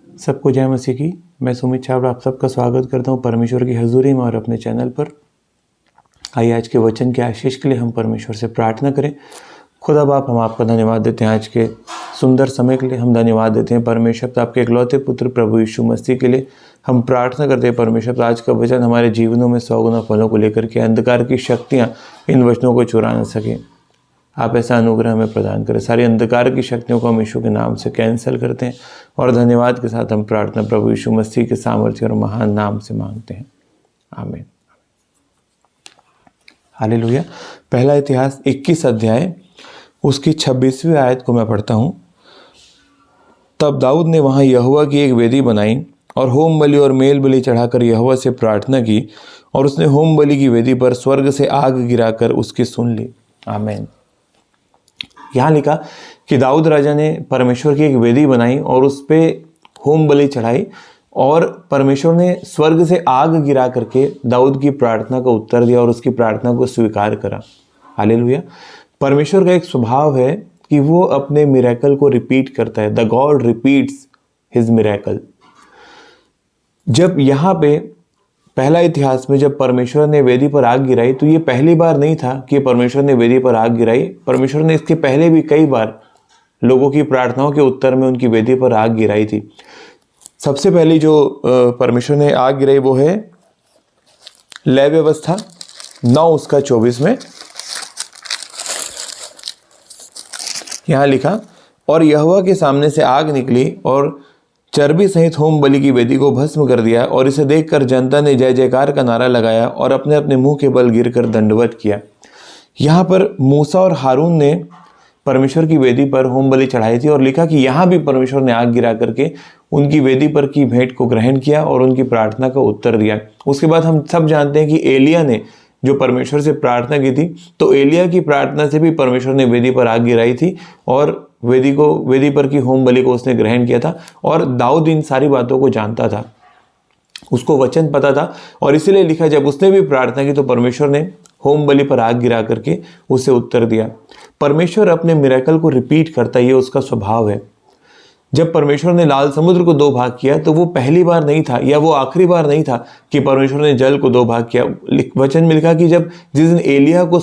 सबको जय मसीह की। मैं सुमित छाबड़ा आप सबका स्वागत करता हूं परमेश्वर की हजूरी में और अपने चैनल पर। आइए आज के वचन के आशीष के लिए हम परमेश्वर से प्रार्थना करें। खुदा बाप, हम आपका धन्यवाद देते हैं आज के सुंदर समय के लिए। हम धन्यवाद देते हैं परमेश्वर तो आपके इकलौते पुत्र प्रभु यीशु मसीह के लिए। हम प्रार्थना करते हैं परमेश्वर तो आज का वचन हमारे जीवनों में 100 गुना फलों को लेकर के अंधकार की शक्तियाँ इन वचनों को चुरा न सकें। आप ऐसा अनुग्रह हमें प्रदान करें। सारी अंधकार की शक्तियों को हम यीशु के नाम से कैंसिल करते हैं और धन्यवाद के साथ हम प्रार्थना प्रभु यीशु मसीह के सामर्थ्य और महान नाम से मांगते हैं, आमीन। हालेलुया। पहला इतिहास 21 अध्याय उसकी 26वीं आयत को मैं पढ़ता हूँ। तब दाऊद ने वहाँ यहोवा की एक वेदी बनाई और होम बलि और मेल बलि चढ़ाकर यहोवा से प्रार्थना की, और उसने होम बलि की वेदी पर स्वर्ग से आग गिराकर उसकी सुन ली, आमीन। यहाँ लिखा कि दाऊद राजा ने परमेश्वर की एक वेदी बनाई और उस पे होम बलि चढ़ाई, और परमेश्वर ने स्वर्ग से आग गिरा करके दाऊद की प्रार्थना का उत्तर दिया और उसकी प्रार्थना को स्वीकार करा। हालेलुया। परमेश्वर का एक स्वभाव है कि वो अपने मिरेकल को रिपीट करता है। The God repeats his miracle. जब यहाँ पे पहला इतिहास में जब परमेश्वर ने वेदी पर आग गिराई, तो ये पहली बार नहीं था कि परमेश्वर ने वेदी पर आग गिराई। परमेश्वर ने इसके पहले भी कई बार लोगों की प्रार्थनाओं के उत्तर में उनकी वेदी पर आग गिराई थी। सबसे पहली जो परमेश्वर ने आग गिराई वो है लय व्यवस्था 9:24 में। यहाँ लिखा, और यहोवा के सामने से आग निकली और चर्बी सहित होम बलि की वेदी को भस्म कर दिया, और इसे देखकर जनता ने जय जयकार का नारा लगाया और अपने अपने मुंह के बल गिरकर दंडवत किया। यहाँ पर मूसा और हारून ने परमेश्वर की वेदी पर होम बलि चढ़ाई थी, और लिखा कि यहाँ भी परमेश्वर ने आग गिरा करके उनकी वेदी पर की भेंट को ग्रहण किया और उनकी प्रार्थना का उत्तर दिया। उसके बाद हम सब जानते हैं कि एलिया ने जो परमेश्वर से प्रार्थना की थी, तो एलिया की प्रार्थना से भी परमेश्वर ने वेदी पर आग गिराई थी और वेदी पर की होम बलि को उसने ग्रहण किया था। और दाऊद इन सारी बातों को जानता था, उसको वचन पता था, और इसीलिए लिखा जब उसने भी प्रार्थना की तो परमेश्वर ने होम बलि पर आग गिरा करके उसे उत्तर दिया। परमेश्वर अपने मिरेकल को रिपीट करता है, ये उसका स्वभाव है। जब परमेश्वर ने लाल समुद्र को 2 भाग किया तो वो पहली बार नहीं था या वो आखिरी बार नहीं था कि परमेश्वर ने जल को 2 भाग किया। वचन में लिखा कि जिस दिन एलिया को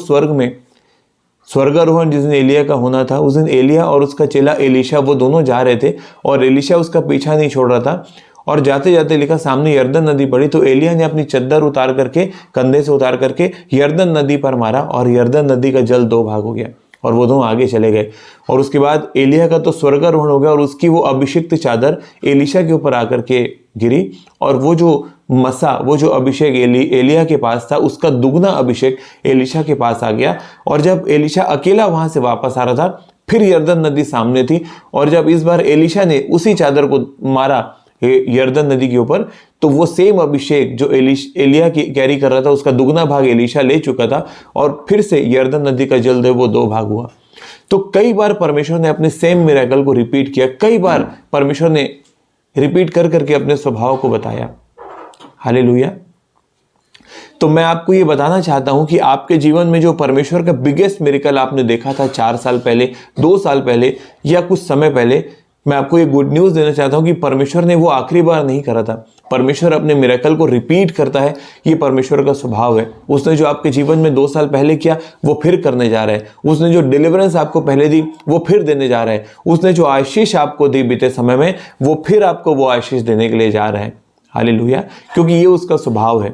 स्वर्गारोहण जिस दिन एलिया का होना था, उस दिन एलिया और उसका चेला एलीशा वो दोनों जा रहे थे, और एलीशा उसका पीछा नहीं छोड़ रहा था। और जाते जाते लिखा सामने यरदन नदी पड़ी, तो एलिया ने अपनी चद्दर उतार करके कंधे से उतार करके यरदन नदी पर मारा और यरदन नदी का जल 2 भाग हो गया और वो दोनों आगे चले गए। और उसके बाद एलिया का तो स्वर्गारोहण हो गया और उसकी वो अभिषिक्त चादर एलीशा के ऊपर आकर के गिरी, और वो जो अभिषेक एलिया के पास था उसका दुगना अभिषेक एलीशा के पास आ गया। और जब एलीशा अकेला वहां से वापस आ रहा था, फिर यरदन नदी सामने थी, और जब इस बार एलीशा ने उसी चादर को मारा यरदन नदी के ऊपर, तो वो सेम अभिषेक जो एलिया कैरी कर रहा था उसका दुगना भाग एलीशा ले चुका था, और फिर से यरदन नदी का जल वो 2 भाग हुआ। तो कई बार परमेश्वर ने अपने सेम मिरेकल को रिपीट किया, कई बार परमेश्वर ने रिपीट कर करके अपने स्वभाव को बताया। हालेलुया। तो मैं आपको ये बताना चाहता हूं कि आपके जीवन में जो परमेश्वर का बिगेस्ट मिरेकल आपने देखा था 4 साल पहले, 2 साल पहले या कुछ समय पहले, मैं आपको ये गुड न्यूज़ देना चाहता हूं कि परमेश्वर ने वो आखिरी बार नहीं करा था। परमेश्वर अपने मिरेकल को रिपीट करता है, ये परमेश्वर का स्वभाव है। उसने जो आपके जीवन में 2 साल पहले किया वो फिर करने जा रहा है। उसने जो डिलीवरेंस आपको पहले दी वो फिर देने जा रहा है। उसने जो आशीष आपको दी बीते समय में वो फिर आपको वो आशीष देने के लिए जा रहा है। हालेलुया। क्योंकि ये उसका स्वभाव है,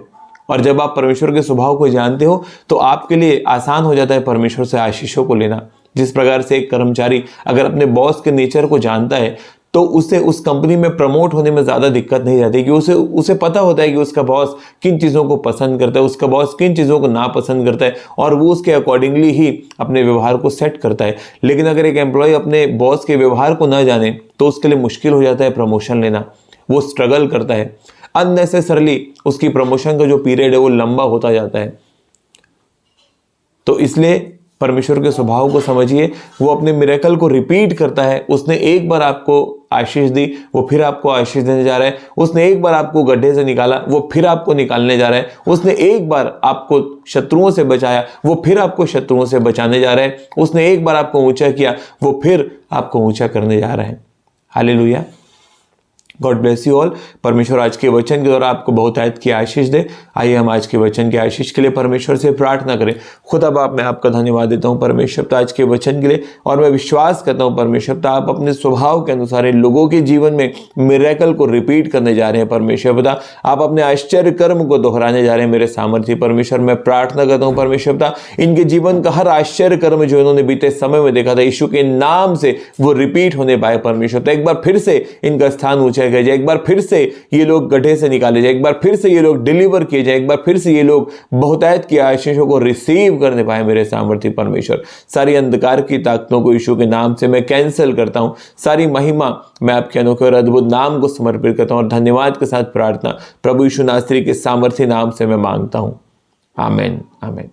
और जब आप परमेश्वर के स्वभाव को जानते हो तो आपके लिए आसान हो जाता है परमेश्वर से आशीषों को लेना। जिस प्रकार से एक कर्मचारी अगर अपने बॉस के नेचर को जानता है तो उसे उस कंपनी में प्रमोट होने में ज़्यादा दिक्कत नहीं जाती, कि उसे पता होता है कि उसका बॉस किन चीज़ों को पसंद करता है, उसका बॉस किन चीज़ों को नापसंद करता है, और वो उसके अकॉर्डिंगली ही अपने व्यवहार को सेट करता है। लेकिन अगर एक एम्प्लॉय अपने बॉस के व्यवहार को ना जाने तो उसके लिए मुश्किल हो जाता है प्रमोशन लेना। वो स्ट्रगल करता है, अननेसेसरली उसकी प्रमोशन का जो पीरियड है वो लंबा होता जाता है। तो इसलिए परमेश्वर के स्वभाव को समझिए, वो अपने मिरेकल को रिपीट करता है। उसने एक बार आपको आशीष दी, वो फिर आपको आशीष देने जा रहा है। उसने एक बार आपको गड्ढे से निकाला, वो फिर आपको निकालने जा रहा है। उसने एक बार आपको शत्रुओं से बचाया, वो फिर आपको शत्रुओं से बचाने जा रहा है। उसने एक बार आपको ऊंचा किया, वो फिर आपको ऊंचा करने जा रहा है। Hallelujah. God bless you all. परमेश्वर आज के वचन के द्वारा आपको बहुत आयत की आशीष दे। आइए हम आज के वचन की आशीष के लिए परमेश्वर से प्रार्थना करें। खुदा बाप, मैं आपका धन्यवाद देता हूँ परमेश्वर तो आज के वचन के लिए, और मैं विश्वास करता हूँ परमेश्वर तो आप अपने स्वभाव के अनुसार इन लोगों के जीवन में मिरेकल को रिपीट करने जा रहे हैं। परमेश्वर पिता, आप अपने आश्चर्य कर्म को दोहराने जा रहे हैं मेरे सामर्थ्य परमेश्वर। मैं प्रार्थना करता हूँ परमेश्वर पिता, इनके जीवन का हर आश्चर्य कर्म जो इन्होंने बीते समय में देखा था, यीशु के नाम से वो रिपीट होने पाए परमेश्वर। तो एक बार फिर से इनका स्थान ऊंचा किया जाए, एक बार फिर से ये लोग गड्ढे से निकाले जाए, एक बार फिर से ये लोग डिलीवर किए जाए, एक बार फिर से ये लोग बहुतायत की आशीषों को रिसीव करने पाए मेरे सामर्थ्य परमेश्वर। सारी अंधकार की ताकतों को यीशु के नाम से मैं कैंसिल करता हूं। सारी महिमा मैं आपके अनोखे और अद्भुत नाम को समर्पित करता हूं और धन्यवाद के साथ प्रार्थना प्रभु यीशु नासरी के सामर्थ्य नाम से मैं मांगता हूं। आमीन, आमीन।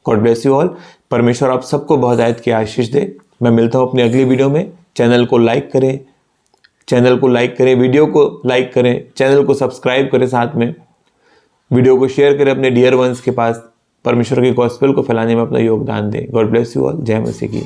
God bless you all. परमेश्वर आप सबको बहुतायत की आशीष दे। मैं मिलता हूं अपनी अगली वीडियो में। चैनल को लाइक करें, वीडियो को लाइक करें, चैनल को सब्सक्राइब करें, साथ में वीडियो को शेयर करें अपने डियर वंस के पास। परमेश्वर के गॉस्पेल को फैलाने में अपना योगदान दें। God bless you all. जय मसीह की।